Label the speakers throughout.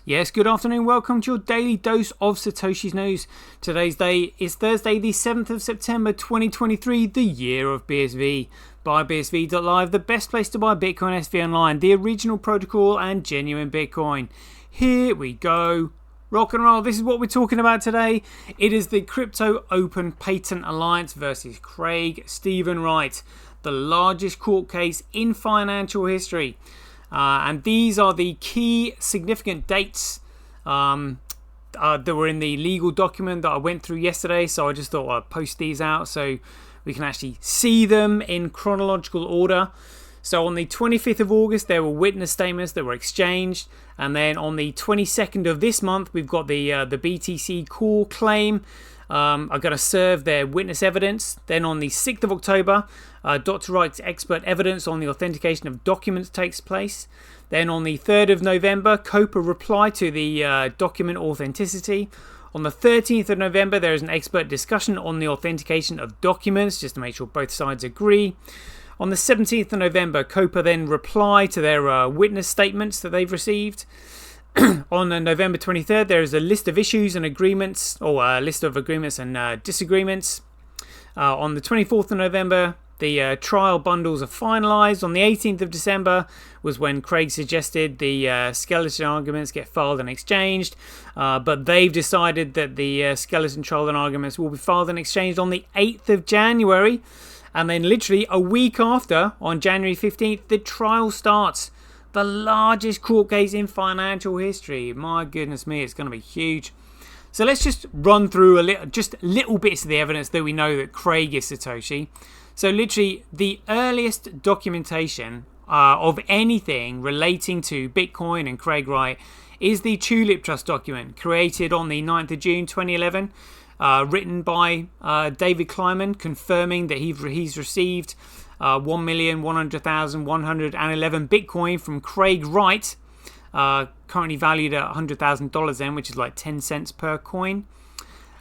Speaker 1: Yes, good afternoon. Welcome to your daily dose of Satoshi's news. Today's day is Thursday, the 7th of September 2023, the year of BSV. Buy BSV.live, the best place to buy Bitcoin SV online, the original protocol and genuine Bitcoin. Here we go. Rock and roll. This is what we're talking about today. It is the Crypto Open Patent Alliance versus Craig Wright, the largest court case in financial history. And these are the key significant dates that were in the legal document that I went through yesterday. So I just thought I'd post these out so we can actually see them in chronological order. So on the 25th of August, there were witness statements that were exchanged. And then on the 22nd of this month, we've got the BTC core claim. I've got to serve their witness evidence. Then on the 6th of October, Dr. Wright's expert evidence on the authentication of documents takes place. Then on the 3rd of November, COPA replied to the document authenticity. On the 13th of November, there is an expert discussion on the authentication of documents, just to make sure both sides agree. On the 17th of November, COPA then replied to their witness statements that they've received. On November 23rd, there is a list of issues and agreements, or a list of agreements and disagreements. On the 24th of November, the trial bundles are finalised. On the 18th of December was when Craig suggested the skeleton arguments get filed and exchanged. But they've decided that the skeleton trial and arguments will be filed and exchanged on the 8th of January. And then literally a week after, on January 15th, the trial starts. The largest court case in financial history. My goodness me, it's going to be huge. So let's just run through little bits of the evidence that we know that Craig is Satoshi. So literally the earliest documentation of anything relating to Bitcoin and Craig Wright is the Tulip Trust document created on the 9th of June 2011, written by David Kleiman, confirming that he's received 1,100,111 Bitcoin from Craig Wright, currently valued at $100,000 then, which is like 10 cents per coin.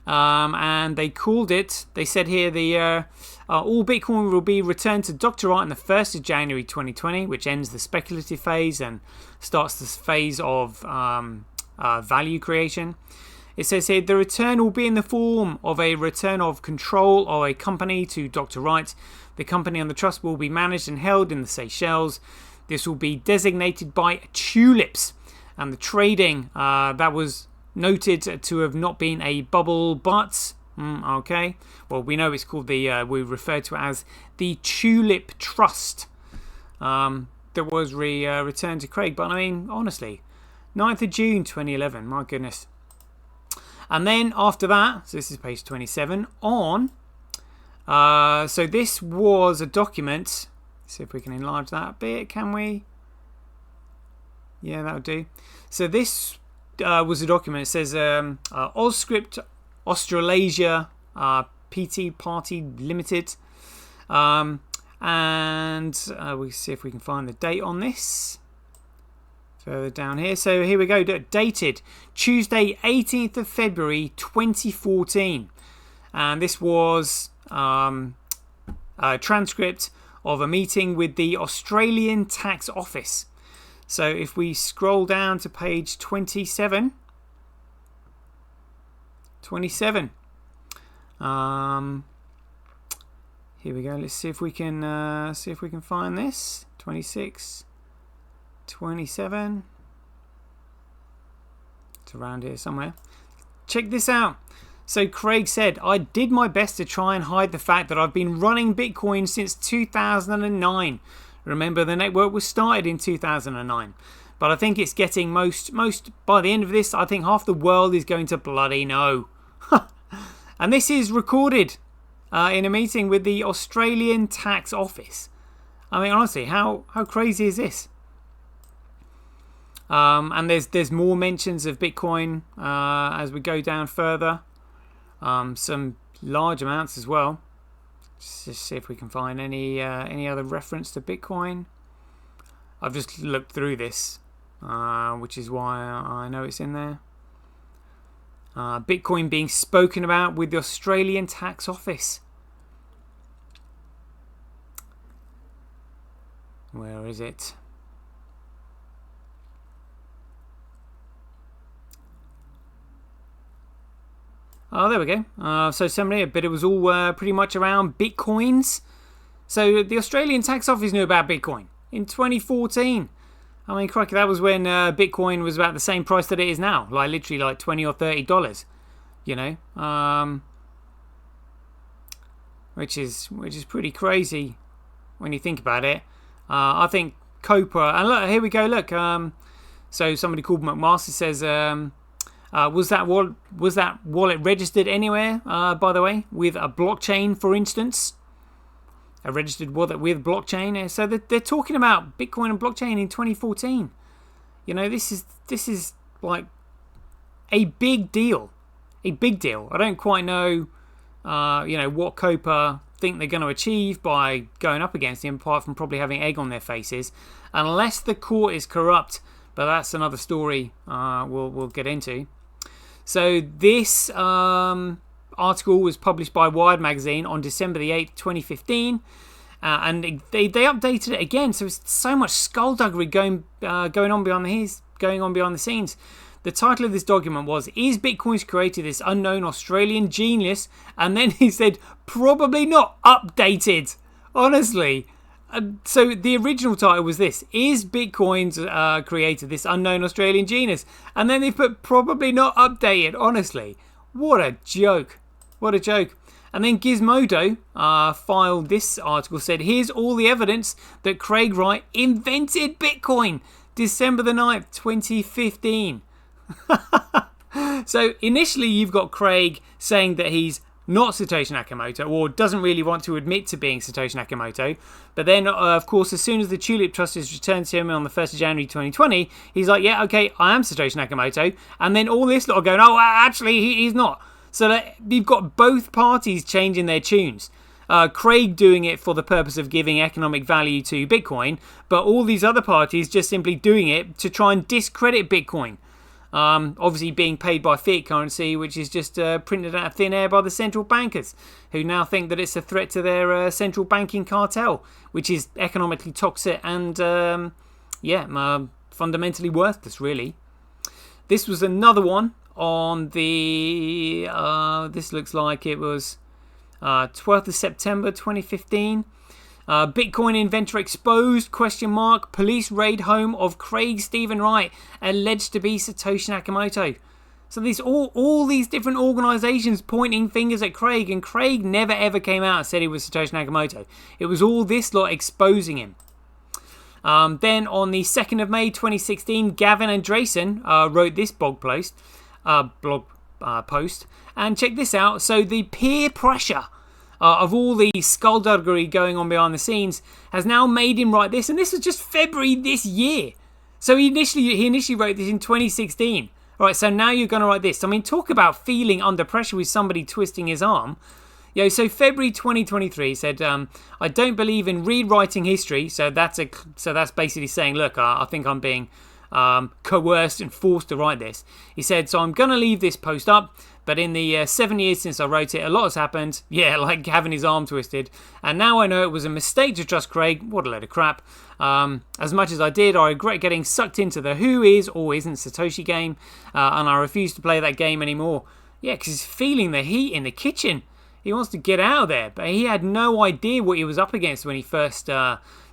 Speaker 1: And they called it, they said here, all Bitcoin will be returned to Dr. Wright on the 1st of January 2020, which ends the speculative phase and starts this phase of value creation. It says here, the return will be in the form of a return of control of a company to Dr. Wright. The company and the trust will be managed and held in the Seychelles. This will be designated by tulips. And the trading, that was noted to have not been a bubble, but okay. Well, we know it's called we refer to it as the Tulip Trust. That was returned to Craig. But I mean, honestly, 9th of June 2011, my goodness. And then after that, so this is page 27, on, so this was a document. Let's see if we can enlarge that a bit, can we? Yeah, that'll do. So this was a document. It says Ausscript Australasia PT Party Limited. And we'll see if we can find the date on this. Further down here. So here we go. Dated Tuesday, 18th of February, 2014. And this was a transcript of a meeting with the Australian Tax Office. So if we scroll down to page 27. Here we go. Let's see if we can find this. 26. 27. It's around here somewhere. Check this out. So Craig said, I did my best to try and hide the fact that I've been running Bitcoin since 2009. Remember, the network was started in 2009. But I think it's getting most by the end of this, I think half the world is going to bloody know. And this is recorded in a meeting with the Australian Tax Office. I mean, honestly, how crazy is this? And there's more mentions of Bitcoin as we go down further. Some large amounts as well. Just see if we can find any other reference to Bitcoin. I've just looked through this, which is why I know it's in there. Bitcoin being spoken about with the Australian Tax Office. Where is it? Oh, there we go. So somebody, but it was all pretty much around Bitcoins. So the Australian tax office knew about Bitcoin in 2014. I mean, crikey, that was when Bitcoin was about the same price that it is now, like literally like $20 or $30. You know, which is pretty crazy when you think about it. I think COPA, and look, here we go. Look, so somebody called McMaster says, was that wallet registered anywhere? By the way, with a blockchain, for instance, a registered wallet with blockchain. So they're talking about Bitcoin and blockchain in 2014. You know, this is like a big deal. A big deal. I don't quite know, what COPA think they're going to achieve by going up against him, apart from probably having egg on their faces, unless the court is corrupt. But that's another story we'll get into. So this article was published by Wired magazine on December the 8th, 2015. And they updated it again. So it's so much skullduggery going on behind the scenes. The title of this document was, "Is Bitcoin's creator this unknown Australian genius?" And then he said, "Probably not updated." Honestly. So the original title was this: "Is Bitcoin's creator this unknown Australian genius?" And then they put "probably not updated." Honestly. What a joke. What a joke. And then Gizmodo filed this article, said, "Here's all the evidence that Craig Wright invented Bitcoin. December the 9th, 2015. So initially you've got Craig saying that he's not Satoshi Nakamoto, or doesn't really want to admit to being Satoshi Nakamoto. But then, of course, as soon as the Tulip Trust is returned to him on the 1st of January 2020, he's like, yeah, okay, I am Satoshi Nakamoto. And then all this lot are going, oh, actually, he's not. So that you've got both parties changing their tunes. Craig doing it for the purpose of giving economic value to Bitcoin, but all these other parties just simply doing it to try and discredit Bitcoin. Obviously being paid by fiat currency, which is just printed out of thin air by the central bankers, who now think that it's a threat to their central banking cartel, which is economically toxic and, fundamentally worthless, really. This was another one on the, this looks like it was 12th of September 2015. Bitcoin inventor exposed, ? Police raid home of Craig Stephen Wright, alleged to be Satoshi Nakamoto. So these all these different organisations pointing fingers at Craig, and Craig never ever came out and said he was Satoshi Nakamoto. It was all this lot exposing him. Then on the 2nd of May 2016, Gavin Andresen wrote this blog post, and check this out. So the peer pressure of all the skullduggery going on behind the scenes has now made him write this, and this was just February this year. So he initially wrote this in 2016. All right, so now you're going to write this. I mean, talk about feeling under pressure with somebody twisting his arm. So February 2023 said, I don't believe in rewriting history. So that's basically saying, look, I think I'm being coerced and forced to write this. He said, so I'm going to leave this post up, but in the 7 years since I wrote it, a lot has happened. Yeah, like having his arm twisted. And now I know it was a mistake to trust Craig. What a load of crap. As much as I did, I regret getting sucked into the who is or isn't Satoshi game, and I refuse to play that game anymore. Yeah, because he's feeling the heat in the kitchen. He wants to get out of there, but he had no idea what he was up against when he first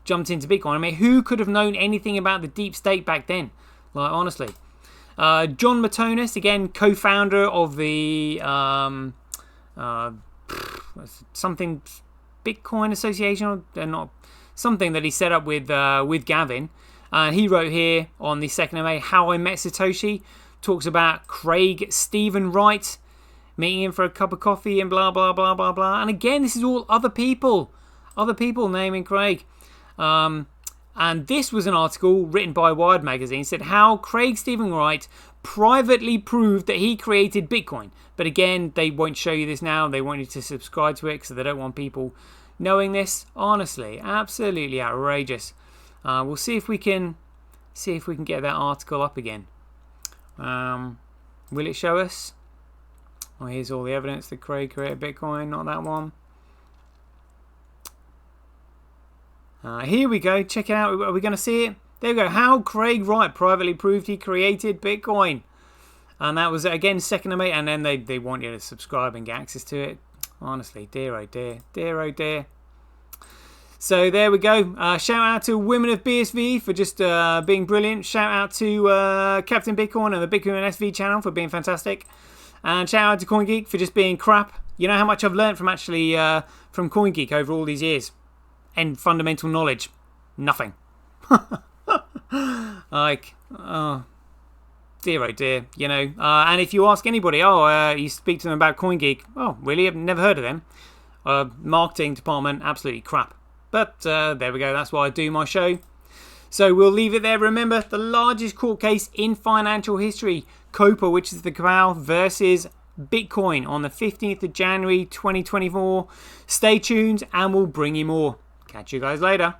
Speaker 1: jumped into Bitcoin. I mean, who could have known anything about the deep state back then? Like, honestly. John Matonis, again, co-founder of the something Bitcoin Association, or not something that he set up with Gavin. He wrote here on the 2nd of May, How I Met Satoshi. Talks about Craig Stephen Wright meeting him for a cup of coffee and blah, blah, blah, blah, blah. And again, this is all other people naming Craig. And this was an article written by Wired magazine, said how Craig Stephen Wright privately proved that he created Bitcoin. But again, they won't show you this now. They want you to subscribe to it because they don't want people knowing this. Honestly, absolutely outrageous. We'll see if we can get that article up again. Will it show us? Well, here's all the evidence that Craig created Bitcoin, not that one. Here we go. Check it out. Are we going to see it? There we go. How Craig Wright privately proved he created Bitcoin. And that was, again, 2nd of May. And then they want you to subscribe and get access to it. Honestly, dear, oh dear. Dear, oh dear. So there we go. Shout out to Women of BSV for just being brilliant. Shout out to Captain Bitcoin and the Bitcoin SV channel for being fantastic. And shout out to CoinGeek for just being crap. You know how much I've learned from actually from CoinGeek over all these years? And fundamental knowledge. Nothing. Like, oh, dear, oh dear. You know, and if you ask anybody, you speak to them about CoinGeek. Oh, really? I've never heard of them. Marketing department, absolutely crap. But there we go. That's why I do my show. So we'll leave it there. Remember, the largest court case in financial history, COPA, which is the cabal versus Bitcoin on the 15th of January 2024. Stay tuned and we'll bring you more. Catch you guys later.